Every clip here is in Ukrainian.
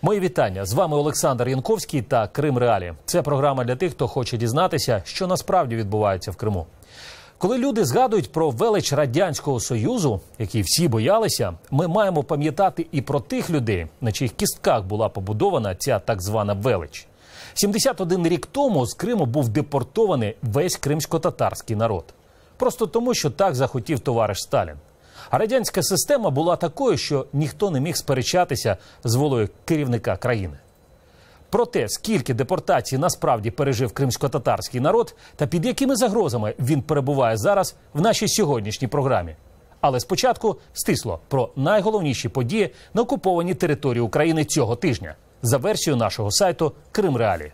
Мої вітання. З вами Олександр Янковський та Крим Реалі. Це програма для тих, хто хоче дізнатися, що насправді відбувається в Криму. Коли люди згадують про велич Радянського Союзу, який всі боялися, ми маємо пам'ятати і про тих людей, на чиїх кістках була побудована ця так звана велич. 71 рік тому з Криму був депортований весь кримсько-татарський народ. Просто тому, що так захотів товариш Сталін. А радянська система була такою, що ніхто не міг сперечатися з волею керівника країни. Про те, скільки депортацій насправді пережив кримсько-татарський народ та під якими загрозами він перебуває зараз в нашій сьогоднішній програмі. Але спочатку стисло про найголовніші події на окупованій території України цього тижня за версією нашого сайту Крим Реалі.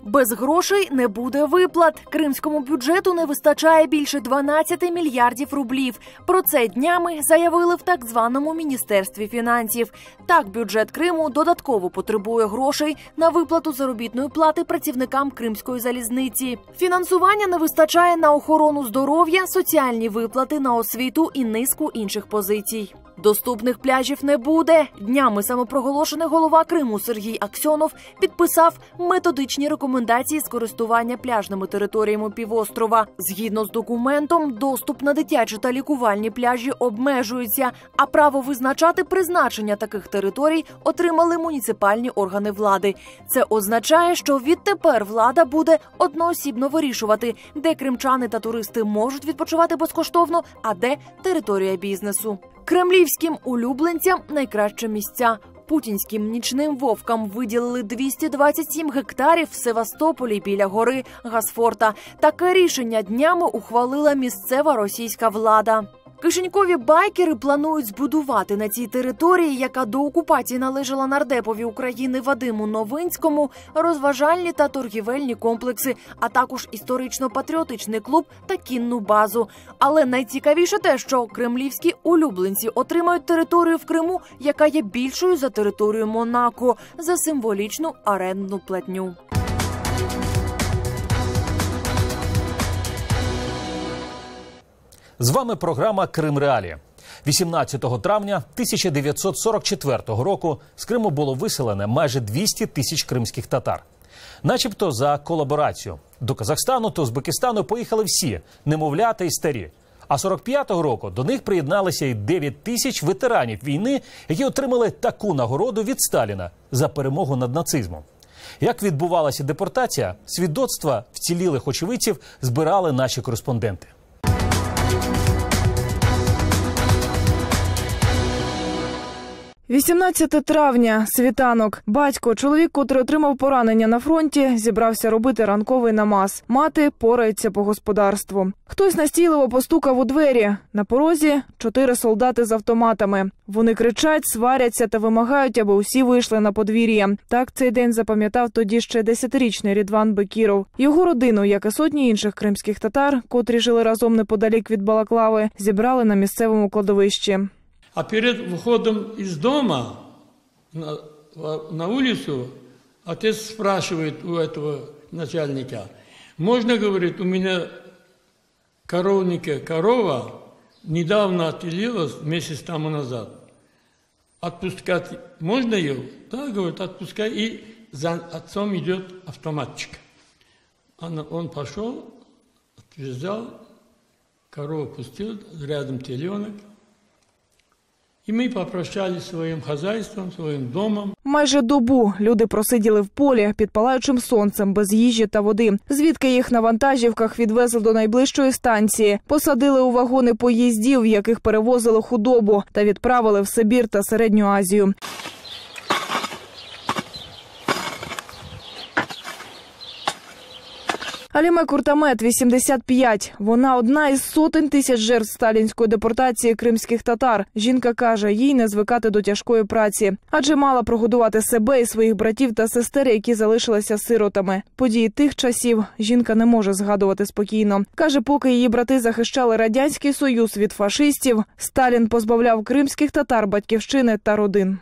Без грошей не буде виплат. Кримському бюджету не вистачає більше 12 мільярдів рублів. Про це днями заявили в так званому Міністерстві фінансів. Так, бюджет Криму додатково потребує грошей на виплату заробітної плати працівникам Кримської залізниці. Фінансування не вистачає на охорону здоров'я, соціальні виплати, на освіту і низку інших позицій. Доступних пляжів не буде. Днями самопроголошений голова Криму Сергій Аксьонов підписав методичні рекомендації з користування пляжними територіями півострова. Згідно з документом, доступ на дитячі та лікувальні пляжі обмежується, а право визначати призначення таких територій отримали муніципальні органи влади. Це означає, що відтепер влада буде одноосібно вирішувати, де кримчани та туристи можуть відпочивати безкоштовно, а де територія бізнесу. Кремлівським улюбленцям найкраще місця. Путінським нічним вовкам виділили 227 гектарів в Севастополі біля гори Гасфорта. Таке рішення днями ухвалила місцева російська влада. Кишенькові байкери планують збудувати на цій території, яка до окупації належала нардепові України Вадиму Новинському, розважальні та торгівельні комплекси, а також історично-патріотичний клуб та кінну базу. Але найцікавіше те, що кремлівські улюбленці отримають територію в Криму, яка є більшою за територію Монако, за символічну орендну платню. З вами програма «Крим Реалі». 18 травня 1944 року з Криму було виселено майже 200 тисяч кримських татар. Начебто за колаборацію. До Казахстану та Узбекистану поїхали всі – немовлята і старі. А 45-го року до них приєдналися і 9 тисяч ветеранів війни, які отримали таку нагороду від Сталіна за перемогу над нацизмом. Як відбувалася депортація, свідоцтва вцілілих очевидців збирали наші кореспонденти. 18 травня. Світанок. Батько, чоловік, котрий отримав поранення на фронті, зібрався робити ранковий намаз. Мати порається по господарству. Хтось настійливо постукав у двері. На порозі 4 солдати з автоматами. Вони кричать, сваряться та вимагають, аби усі вийшли на подвір'я. Так цей день запам'ятав тоді ще 10-річний Рідван Бекіров. Його родину, як і сотні інших кримських татар, котрі жили разом неподалік від Балаклави, зібрали на місцевому кладовищі. А перед выходом из дома на улицу отец спрашивает у этого начальника: можно, говорит, у меня коровника корова недавно отелилась месяц тому назад. Отпускать можно ее? Да, говорит, отпускай. И за отцом идет автоматчик. Он пошел, отвязал, корову пустил, рядом теленок. І ми попрощалися зі своїм хазяйством, своїм домом. Майже добу люди просиділи в полі під палаючим сонцем, без їжі та води. Звідки їх на вантажівках відвезли до найближчої станції, посадили у вагони поїздів, в яких перевозили худобу, та відправили в Сибір та Середню Азію. Аліме Куртамет, 85. Вона одна із сотень тисяч жертв сталінської депортації кримських татар. Жінка каже, їй не звикати до тяжкої праці. Адже мала прогодувати себе і своїх братів та сестер, які залишилися сиротами. Події тих часів жінка не може згадувати спокійно. Каже, поки її брати захищали Радянський Союз від фашистів, Сталін позбавляв кримських татар батьківщини та родин.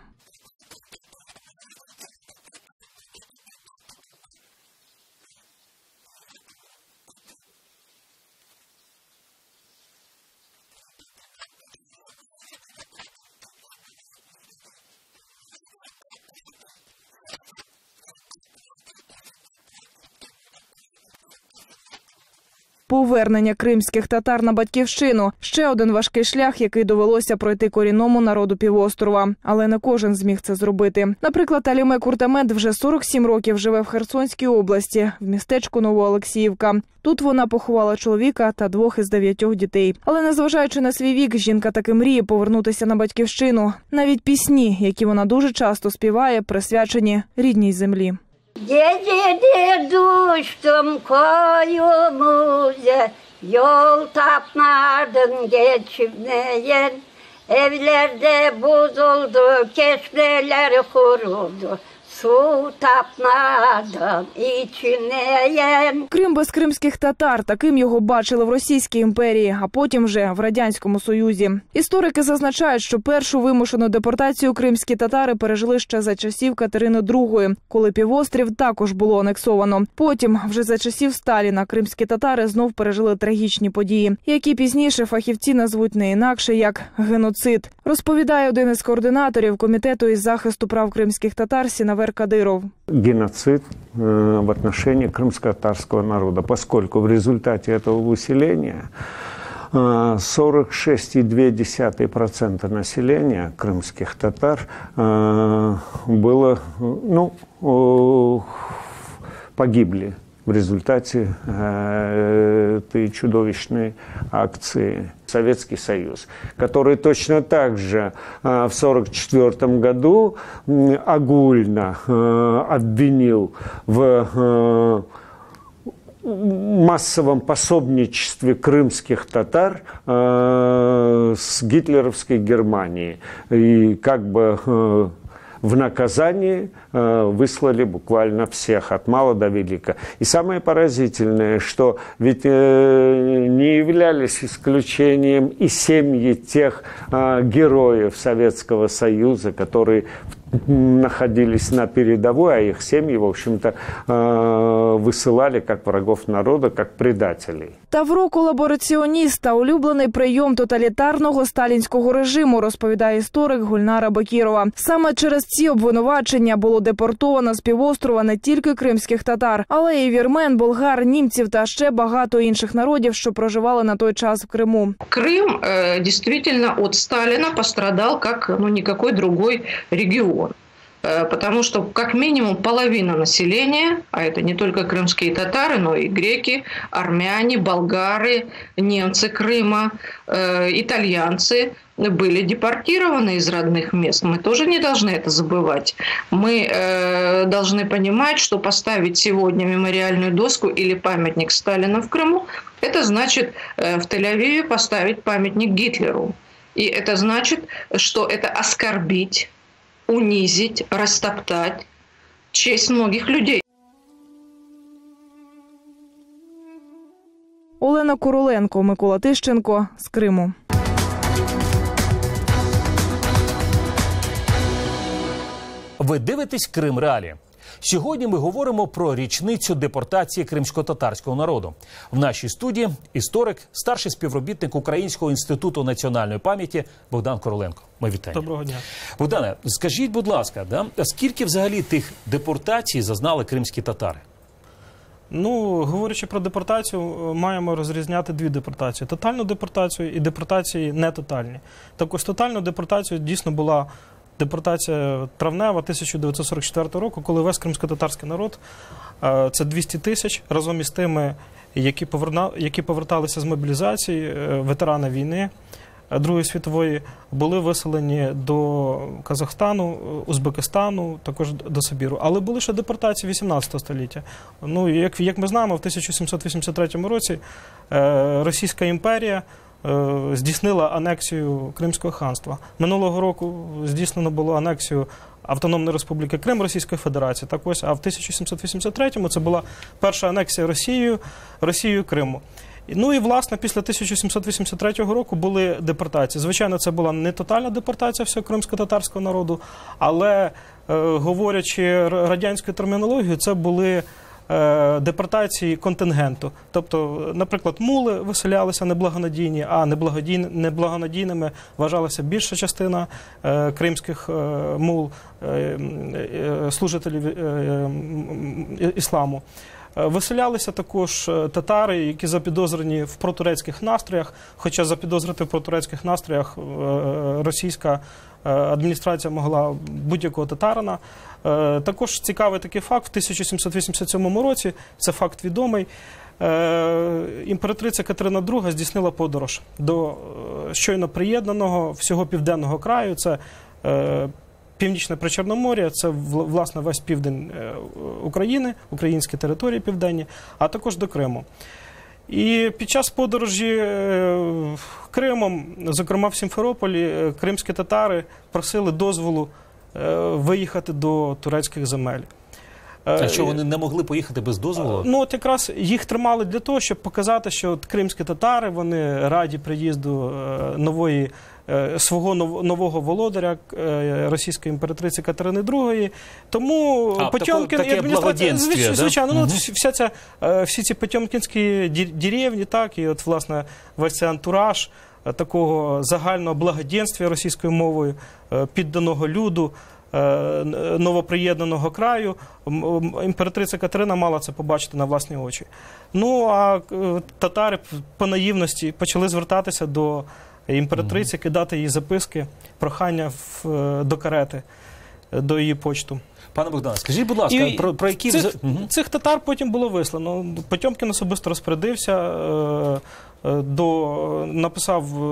повернення кримських татар на батьківщину. Ще один важкий шлях, який довелося пройти корінному народу півострова. Але не кожен зміг це зробити. Наприклад, Аліме Куртамет вже 47 років живе в Херсонській області, в містечку Новоолексіївка. Тут вона поховала чоловіка та 2 із 9 дітей. Але незважаючи на свій вік, жінка таки мріє повернутися на батьківщину. Навіть пісні, які вона дуже часто співає, присвячені рідній землі. Gecedir düştüm koyumuza, yol tapmadın geçmeyen. Evlerde bozuldu, keşmeler kuruldu. Su tapmadan içmeyen. Крим без кримських татар – таким його бачили в Російській імперії, а потім вже в Радянському Союзі. Історики зазначають, що першу вимушену депортацію кримські татари пережили ще за часів Катерини II, коли півострів також було анексовано. Потім, вже за часів Сталіна, кримські татари знов пережили трагічні події, які пізніше фахівці назвуть не інакше як геноцид. Розповідає один із координаторів Комітету із захисту прав кримських татар Сінавер Кадиров. Геноцид в отношении крымско-татарского народа, поскольку в результате этого выселения 46,2% населения крымских татар было, погибли в результате этой чудовищной акции. Советский Союз, который точно так же в 1944 году огульно обвинил в массовом пособничестве крымских татар с гитлеровской Германией. И как бы в наказании выслали буквально всех, от мала до велика. И самое поразительное, что ведь не являлись исключением и семьи тех героев Советского Союза, которые находились на передовой, а их семьи, в общем-то, высылали как врагов народа, как предателей. Тавро-колабораціоніста – улюблений прийом тоталітарного сталінського режиму, розповідає історик Гульнара Бакірова. Саме через ці обвинувачення було депортовано з півострова не тільки кримських татар, але й вірмен, болгар, німців та ще багато інших народів, що проживали на той час в Криму. Крым действительно от Сталина пострадал как никакой другой регион. Потому что как минимум половина населения, а это не только крымские татары, но и греки, армяне, болгары, немцы Крыма, итальянцы, были депортированы из родных мест. Мы тоже не должны это забывать. Мы должны понимать, что поставить сегодня мемориальную доску или памятник Сталина в Крыму, это значит в Тель-Авиве поставить памятник Гитлеру. И это значит, что это оскорбить, унизить, растоптать честь многих людей. Олена Короленко, Микола Тищенко з Криму. Ви дивитесь «Крим Реалі». Сьогодні ми говоримо про річницю депортації кримсько-татарського народу. В нашій студії історик, старший співробітник Українського інституту національної пам'яті Богдан Короленко. Ми вітаємо. Доброго дня. Богдане, скажіть, будь ласка, скільки взагалі тих депортацій зазнали кримські татари? Говорячи про депортацію, маємо розрізняти дві депортації. Тотальну депортацію і депортації нетотальні. Так ось тотальну депортацію дійсно була депортація травнева 1944 року, коли весь кримсько-татарський народ, це 200 тисяч, разом із тими, які поверталися з мобілізації, ветерани війни Другої світової, були виселені до Казахстану, Узбекистану, також до Сибіру. Але були ще депортації 18 століття. Як ми знаємо, в 1783 році Російська імперія здійснила анексію Кримського ханства. Минулого року здійснено було анексію Автономної Республіки Крим Російської Федерації. Так ось, а в 1783-му це була перша анексія Росією Криму. І, власне, після 1783 року були депортації. Звичайно, це була не тотальна депортація всього кримсько-татарського народу, але, говорячи радянською термінологією, це були депортації контингенту. Тобто, наприклад, мули виселялися неблагонадійні, а неблагонадійними вважалася більша частина кримських мул, служителів ісламу. Виселялися також татари, які запідозрені в протурецьких настроях, хоча запідозрити в протурецьких настроях російська адміністрація могла будь-якого татарина. Також цікавий такий факт, в 1787 році, це факт відомий, імператриця Катерина II здійснила подорож до щойно приєднаного всього південного краю, це Північне Причорномор'я, це, власне, весь південь України, українські території південні, а також до Криму. І під час подорожі Кримом, зокрема в Сімферополі, кримські татари просили дозволу виїхати до турецьких земель. А що, вони не могли поїхати без дозволу? Ну, от якраз їх тримали для того, щоб показати, що от кримські татари, вони раді приїзду свого нового володаря, російської імператриці Катерини II. Тому Потьомкін і адміністрація, звичайно, ну, всі ці потьомкінські деревні, так, і от, власне, весь цей антураж такого загального благоденствия російською мовою, підданого люду, новоприєднаного краю, імператриця Катерина мала це побачити на власні очі. Ну, а татари по наївності почали звертатися до імператриці, кидати їй записки, прохання до карети, до її почту. Пане Богдане, скажіть, будь ласка, про які... Цих татар потім було вислано. Потьомкін особисто розпорядився,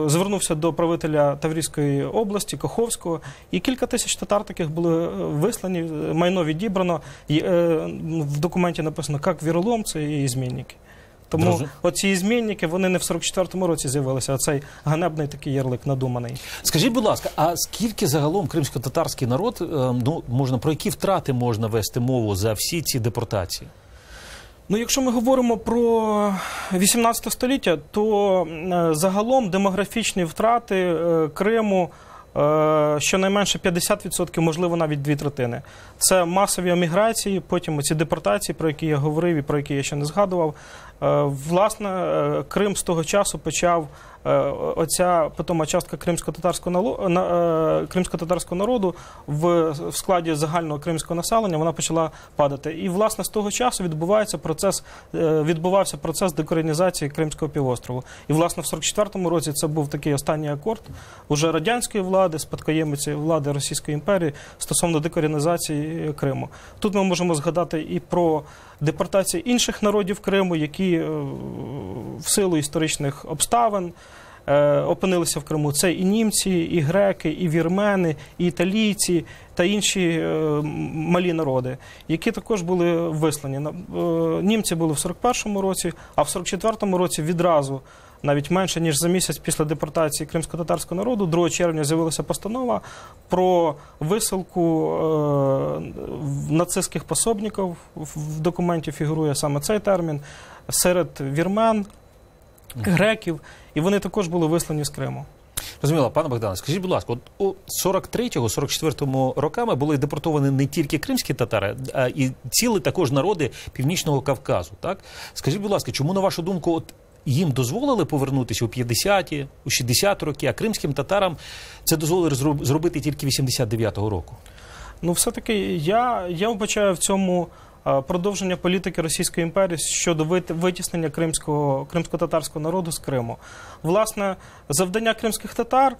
звернувся до правителя Таврійської області, Каховського, і кілька тисяч татар таких були вислані, майно відібрано, в документі написано, як віроломці і змінники. Тому оці змінники, вони не в 44-му році з'явилися, а цей ганебний такий ярлик надуманий. Скажіть, будь ласка, а скільки загалом кримсько-татарський народ, про які втрати можна вести мову за всі ці депортації? Ну, якщо ми говоримо про 18 століття, то загалом демографічні втрати Криму щонайменше 50%, можливо, навіть 2/3. Це масові еміграції, потім ці депортації, про які я говорив і про які я ще не згадував. Власне, Крим з того часу почав, оця питома частка кримсько-татарського народу в складі загального кримського населення, вона почала падати. І, власне, з того часу відбувався процес деколонізації Кримського півострову. І, власне, в 44-му році це був такий останній акорд уже радянської влади, спадкоємиці влади Російської імперії стосовно деколонізації Криму. Тут ми можемо згадати і про депортації інших народів Криму, які в силу історичних обставин опинилися в Криму. Це і німці, і греки, і вірмени, і італійці та інші малі народи, які також були вислані. Німці були в 41-му році, а в 44-му році відразу, навіть менше, ніж за місяць після депортації кримсько-татарського народу, 2 червня з'явилася постанова про висилку нацистських пособників, в документі фігурує саме цей термін, серед вірмен, греків, і вони також були вислані з Криму. Розуміло, пане Богдане, скажіть, будь ласка, от у 43-44 роками були депортовані не тільки кримські татари, а і цілі також народи Північного Кавказу, так? Скажіть, будь ласка, чому, на вашу думку, от їм дозволили повернутися у 50-ті, у 60-ті роки, а кримським татарам це дозволили зробити тільки 89-го року? Ну, все-таки я вбачаю в цьому продовження політики Російської імперії щодо витіснення кримсько-татарського народу з Криму. Власне, завдання кримських татар,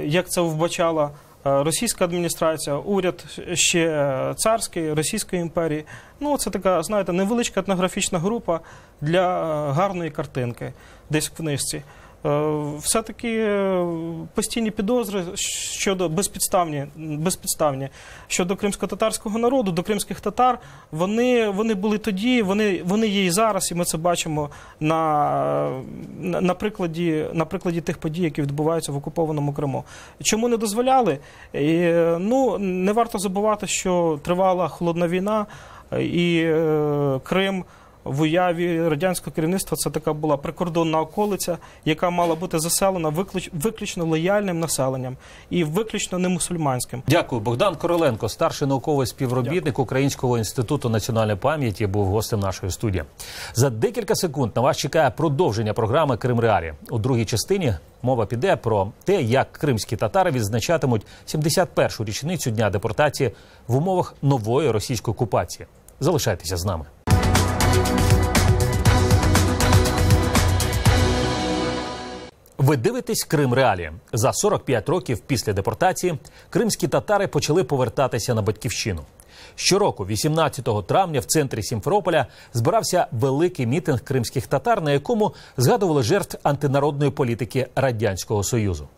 як це вбачала російська адміністрація, уряд ще царський, Російської імперії, ну, це така, знаєте, невеличка етнографічна група для гарної картинки десь в книжці. Все-таки постійні підозри щодо безпідставні щодо кримсько-татарського народу, до кримських татар, вони були тоді, вони є і зараз, і ми це бачимо на прикладі тих подій, які відбуваються в окупованому Криму. Чому не дозволяли? Ну, не варто забувати, що тривала холодна війна, і Крим в уяві радянського керівництва це така була прикордонна околиця, яка мала бути заселена виключно лояльним населенням і виключно не мусульманським. Дякую. Богдан Короленко, старший науковий співробітник Українського інституту національної пам'яті, був гостем нашої студії. За декілька секунд на вас чекає продовження програми «Крим Реалії». У другій частині мова піде про те, як кримські татари відзначатимуть 71-шу річницю дня депортації в умовах нової російської окупації. Залишайтеся з нами. Ви дивитесь «Крим Реалі». За 45 років після депортації кримські татари почали повертатися на батьківщину. Щороку, 18 травня, в центрі Сімферополя збирався великий мітинг кримських татар, на якому згадували жертв антинародної політики Радянського Союзу.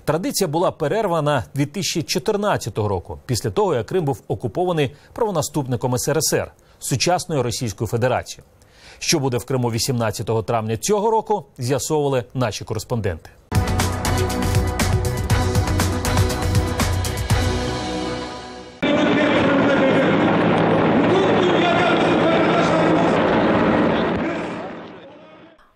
Традиція була перервана 2014 року, після того, як Крим був окупований правонаступником СРСР, сучасною Російською Федерацією. Що буде в Криму 18 травня цього року, з'ясовували наші кореспонденти.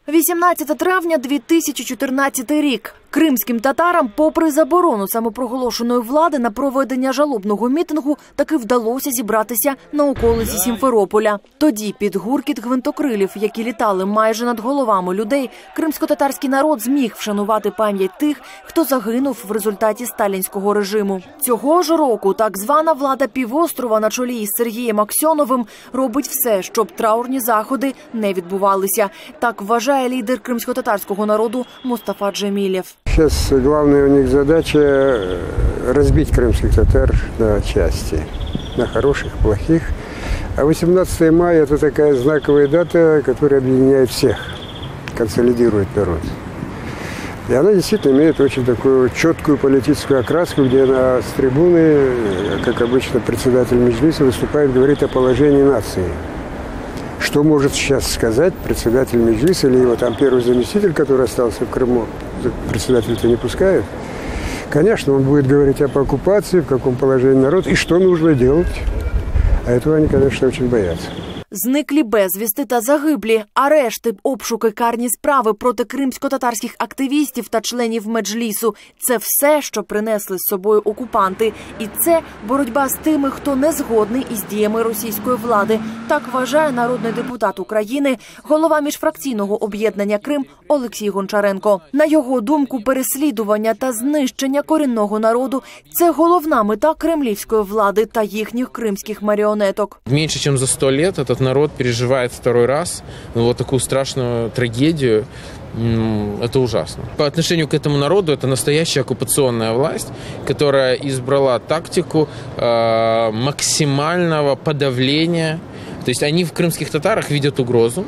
– 18 травня 2014 рік. Кримським татарам, попри заборону самопроголошеної влади на проведення жалобного мітингу, таки вдалося зібратися на околиці Сімферополя. Тоді під гуркіт гвинтокрилів, які літали майже над головами людей, кримсько-татарський народ зміг вшанувати пам'ять тих, хто загинув в результаті сталінського режиму. Цього ж року так звана влада півострова на чолі із Сергієм Аксьоновим робить все, щоб траурні заходи не відбувалися. Так вважає лідер кримсько-татарського народу Мустафа Джемілєв. Сейчас главная у них задача разбить крымских татар на части, на хороших, плохих. А 18 мая – это такая знаковая дата, которая объединяет всех, консолидирует народ. И она действительно имеет очень такую четкую политическую окраску, где она с трибуны, как обычно председатель Меджлиса, выступает, говорит о положении нации. Что может сейчас сказать председатель Меджлиса или его там первый заместитель, который остался в Крыму, председатель-то не пускает? Конечно, он будет говорить об оккупации, в каком положении народ и что нужно делать. А этого они, конечно, очень боятся. Зниклі безвісти та загиблі, арешти, обшуки, карні справи проти кримсько-татарських активістів та членів Меджлісу – це все, що принесли з собою окупанти. І це боротьба з тими, хто не згодний із діями російської влади. Так вважає народний депутат України, голова міжфракційного об'єднання «Крим» Олексій Гончаренко. На його думку, переслідування та знищення корінного народу – це головна мета кремлівської влади та їхніх кримських маріонеток. Меньше, ніж за 100 років этот народ переживает второй раз вот такую страшную трагедию. Это ужасно. По отношению к этому народу это настоящая оккупационная власть, которая избрала тактику максимального подавления. То есть они в крымских татарах видят угрозу,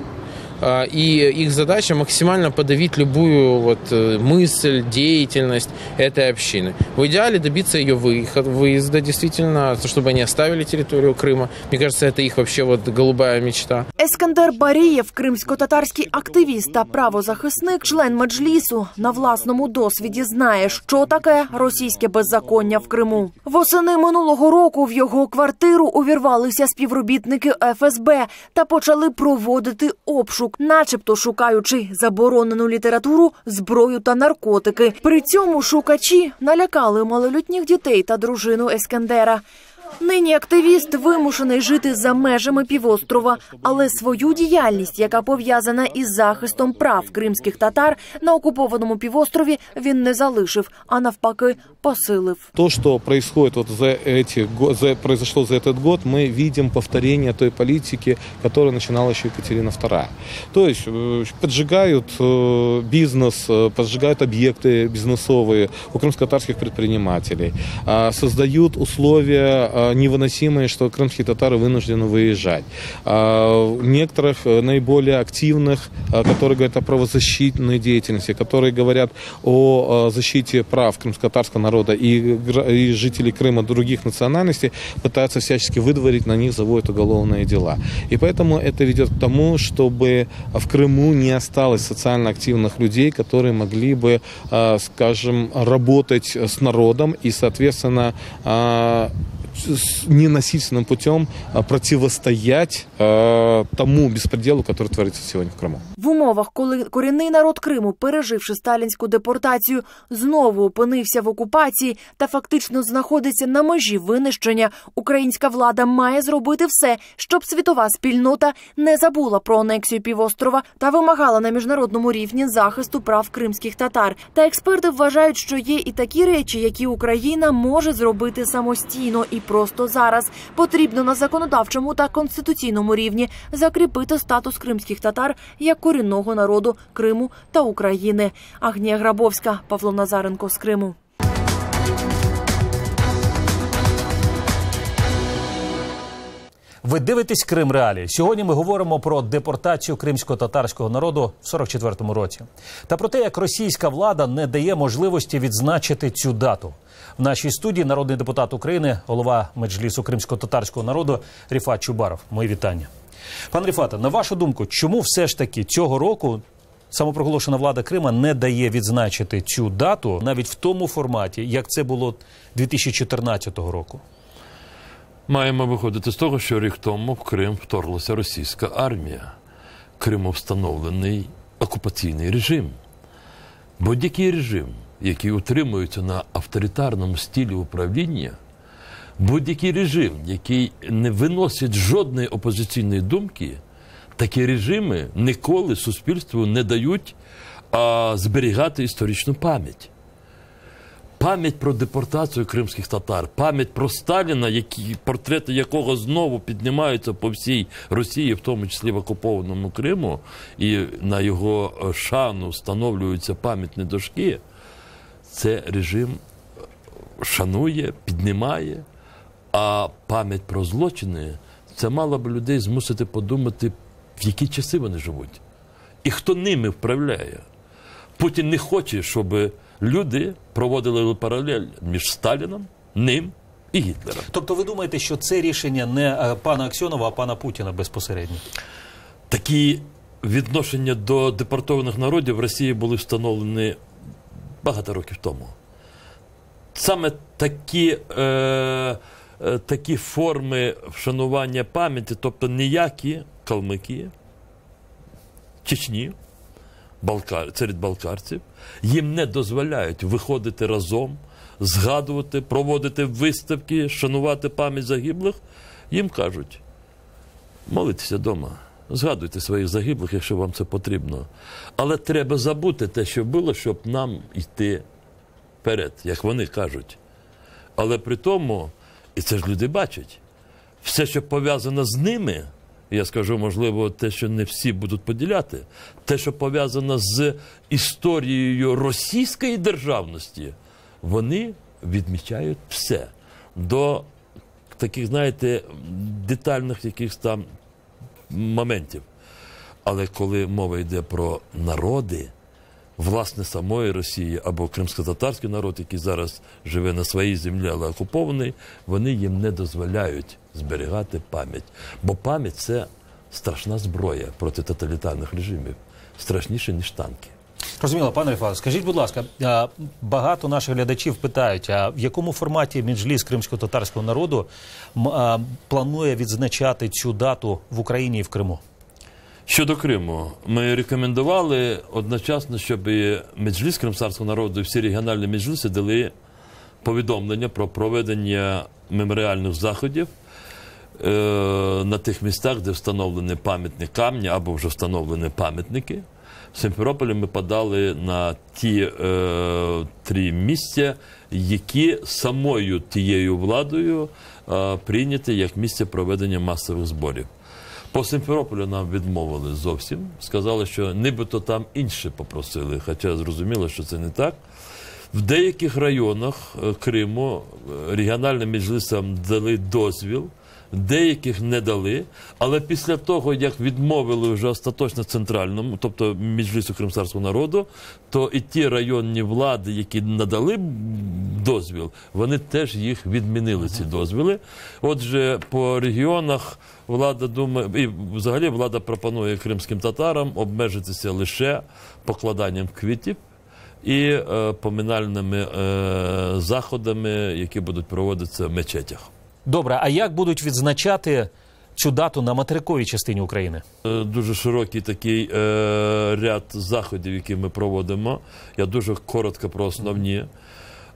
и их задача максимально подавить любую мысль, деятельность этой общины. В идеале добиться ее выезда, действительно, чтобы они оставили территорию Крыма. Мне кажется, это их вообще голубая мечта. Ескандер Барієв, кримсько-татарський активіст та правозахисник, член Меджлісу, на власному досвіді знає, що таке російське беззаконня в Криму. Восени минулого року в його квартиру увірвалися співробітники ФСБ та почали проводити обшук, начебто шукаючи заборонену літературу, зброю та наркотики. При цьому шукачі налякали малолітніх дітей та дружину Ескандера. Нині активіст вимушений жити за межами півострова, але свою діяльність, яка пов'язана із захистом прав кримських татар на окупованому півострові, він не залишив, а навпаки посилив. То, что происходит произошло за этот год, мы видим повторение той политики, которую начинала еще Екатерина II. То есть поджигают бизнес, поджигают объекты бизнесовые у крымско-татарских предпринимателей, создают условия невыносимые, что крымские татары вынуждены выезжать. Некоторых наиболее активных, которые говорят о правозащитной деятельности, которые говорят о защите прав крымско-татарского народа и жителей Крыма других национальностей, пытаются всячески выдворить, на них заводят уголовные дела. И поэтому это ведет к тому, чтобы в Крыму не осталось социально активных людей, которые могли бы, скажем, работать с народом и, соответственно, ненасильственным путем противостоять тому беспределу, который творится сегодня в Крыму. В В умовах, коли корінний народ Криму, переживши сталінську депортацію, знову опинився в окупації та фактично знаходиться на межі винищення, українська влада має зробити все, щоб світова спільнота не забула про анексію півострова та вимагала на міжнародному рівні захисту прав кримських татар. Та експерти вважають, що є і такі речі, які Україна може зробити самостійно і просто зараз. Потрібно на законодавчому та конституційному рівні закріпити статус кримських татар як корінного народу Криму та України. Агнія Грабовська, Павло Назаренко з Криму. Ви дивитесь «Крим Реалії». Сьогодні ми говоримо про депортацію кримсько-татарського народу в 44-му році. Та про те, як російська влада не дає можливості відзначити цю дату. В нашій студії народний депутат України, голова Меджлісу кримсько-татарського народу Ріфат Чубаров. Мої вітання. Пан Ріфате, на вашу думку, чому все ж таки цього року самопроголошена влада Крима не дає відзначити цю дату навіть в тому форматі, як це було 2014 року? Маємо виходити з того, що рік тому в Крим вторглася російська армія. Криму встановлений окупаційний режим. Будь-який режим, який утримується на авторитарному стилі управління, будь-який режим, який не виносить жодної опозиційної думки, такі режими ніколи суспільству не дають зберігати історичну пам'ять. Пам'ять про депортацію кримських татар, пам'ять про Сталіна, портрети якого знову піднімаються по всій Росії, в тому числі в окупованому Криму, і на його шану встановлюються пам'ятні дошки, це режим шанує, піднімає, а пам'ять про злочини, це мало б людей змусити подумати, в які часи вони живуть. І хто ними вправляє. Путін не хоче, щоб люди проводили паралель між Сталіном, ним і Гітлером. Тобто ви думаєте, що це рішення не пана Аксьонова, а пана Путіна безпосередньо? Такі відношення до депортованих народів в Росії були встановлені багато років тому. Саме такі форми вшанування пам'яті, тобто ніякі калмики, Чечні, серед балкарців, їм не дозволяють виходити разом, згадувати, проводити виставки, шанувати пам'ять загиблих. Їм кажуть, молитися вдома, згадуйте своїх загиблих, якщо вам це потрібно. Але треба забути те, що було, щоб нам йти вперед, як вони кажуть. Але при тому, і це ж люди бачать, все, що пов'язано з ними, я скажу, можливо, те, що не всі будуть поділяти, те, що пов'язано з історією російської державності, вони відмічають все. До таких, знаєте, детальних якихось там моментів. Але коли мова йде про народи, власне, самої Росії або кримсько-татарський народ, який зараз живе на своїй землі, але окупований, вони їм не дозволяють зберігати пам'ять. Бо пам'ять – це страшна зброя проти тоталітарних режимів. Страшніше, ніж танки. Розуміло, пане Ріфат, скажіть, будь ласка, багато наших глядачів питають, а в якому форматі Меджліс кримсько-татарського народу планує відзначати цю дату в Україні і в Криму? Щодо Криму, ми рекомендували одночасно, щоб Меджліс кримського народу і всі регіональні меджліси дали повідомлення про проведення меморіальних заходів на тих містах, де встановлені пам'ятні камні або вже встановлені пам'ятники. В Сімферополі ми подали на ті 3 місця, які самою тією владою прийняті як місце проведення масових зборів. По Сімферополю нам відмовили зовсім. Сказали, що нібито там інше попросили, хоча зрозуміло, що це не так. В деяких районах Криму регіональним меджлісам дали дозвіл, деяких не дали, але після того, як відмовили вже остаточно центральному, тобто Меджлісу кримського народу, то і ті районні влади, які надали дозвіл, вони теж їх відмінили, ці дозвіли. Отже, по регіонах влада думає, і взагалі влада пропонує кримським татарам обмежитися лише покладанням квітів і поминальними заходами, які будуть проводитися в мечетях. Добре, а як будуть відзначати цю дату на материковій частині України? Дуже широкий такий ряд заходів, які ми проводимо. Я дуже коротко про основні.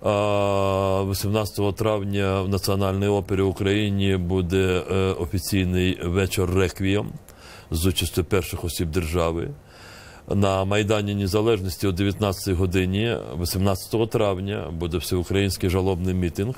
18 травня в Національній опері України буде офіційний вечір «Реквієм» з участю перших осіб держави. На Майдані Незалежності о 19 годині 18 травня буде всеукраїнський жалобний мітинг.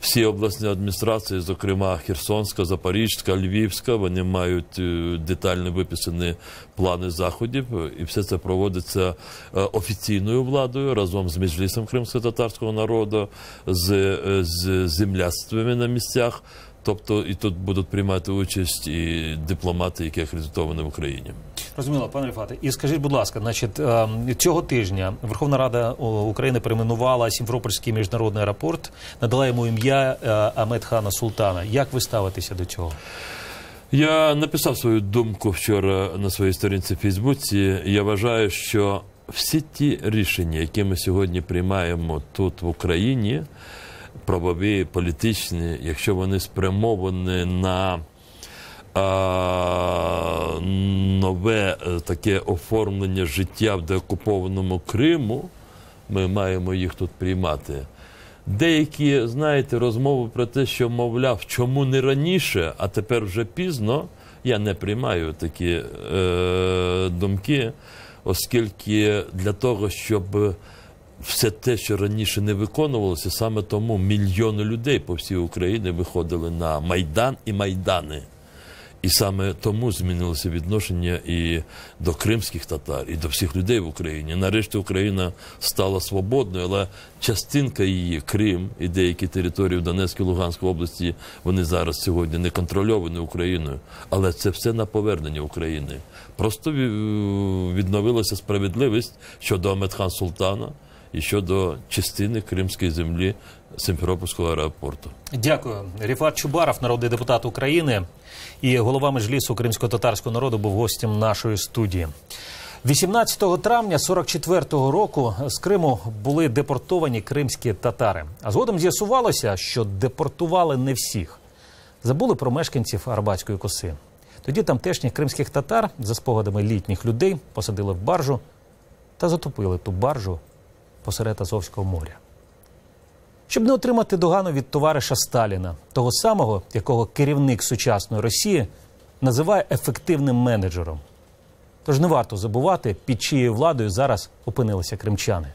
Всі обласні адміністрації, зокрема Херсонська, Запорізька, Львівська, вони мають детально виписані плани заходів, і все це проводиться офіційною владою разом з Меджлісом кримськотатарського народу, з земляцтвами на місцях. Тобто і тут будуть приймати участь і дипломати, які акредитовані в Україні. Розуміло, пане Рифате. І скажіть, будь ласка, значить, цього тижня Верховна Рада України перейменувала Сімферопольський міжнародний аеропорт, надала йому ім'я Ахмед Хана Султана. Як ви ставитеся до цього? Я написав свою думку вчора на своїй сторінці в Фейсбуці. Я вважаю, що всі ті рішення, які ми сьогодні приймаємо тут в Україні, правові, політичні, якщо вони спрямовані на нове таке оформлення життя в деокупованому Криму, ми маємо їх тут приймати. Деякі, знаєте, розмови про те, що, мовляв, чому не раніше, а тепер вже пізно, я не приймаю такі думки, оскільки для того, щоб все те, що раніше не виконувалося, саме тому мільйони людей по всій Україні виходили на Майдан і Майдани. І саме тому змінилося відношення і до кримських татар, і до всіх людей в Україні. Нарешті Україна стала свободною, але частинка її, Крим і деякі території в Донецькій, Луганській області, вони зараз сьогодні не контрольовані Україною. Але це все на повернення України. Просто відновилася справедливість щодо Ахмед Хана Султана і щодо частини кримської землі Сімферопольського аеропорту. Дякую. Рифат Чубаров, народний депутат України і голова Меджлісу кримсько-татарського народу, був гостем нашої студії. 18 травня 44-го року з Криму були депортовані кримські татари. А згодом з'ясувалося, що депортували не всіх. Забули про мешканців Арабатської коси. Тоді тамтешніх кримських татар, за спогадами літніх людей, посадили в баржу та затопили ту баржу посеред Азовського моря. Щоб не отримати догану від товариша Сталіна, того самого, якого керівник сучасної Росії називає ефективним менеджером. Тож не варто забувати, під чиєю владою зараз опинилися кримчани.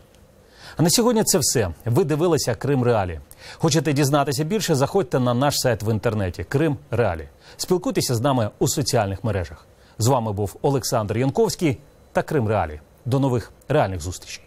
А на сьогодні це все. Ви дивилися Крим Реалі. Хочете дізнатися більше? Заходьте на наш сайт в інтернеті Крим Реалі. Спілкуйтеся з нами у соціальних мережах. З вами був Олександр Янковський та Крим Реалі. До нових реальних зустрічей.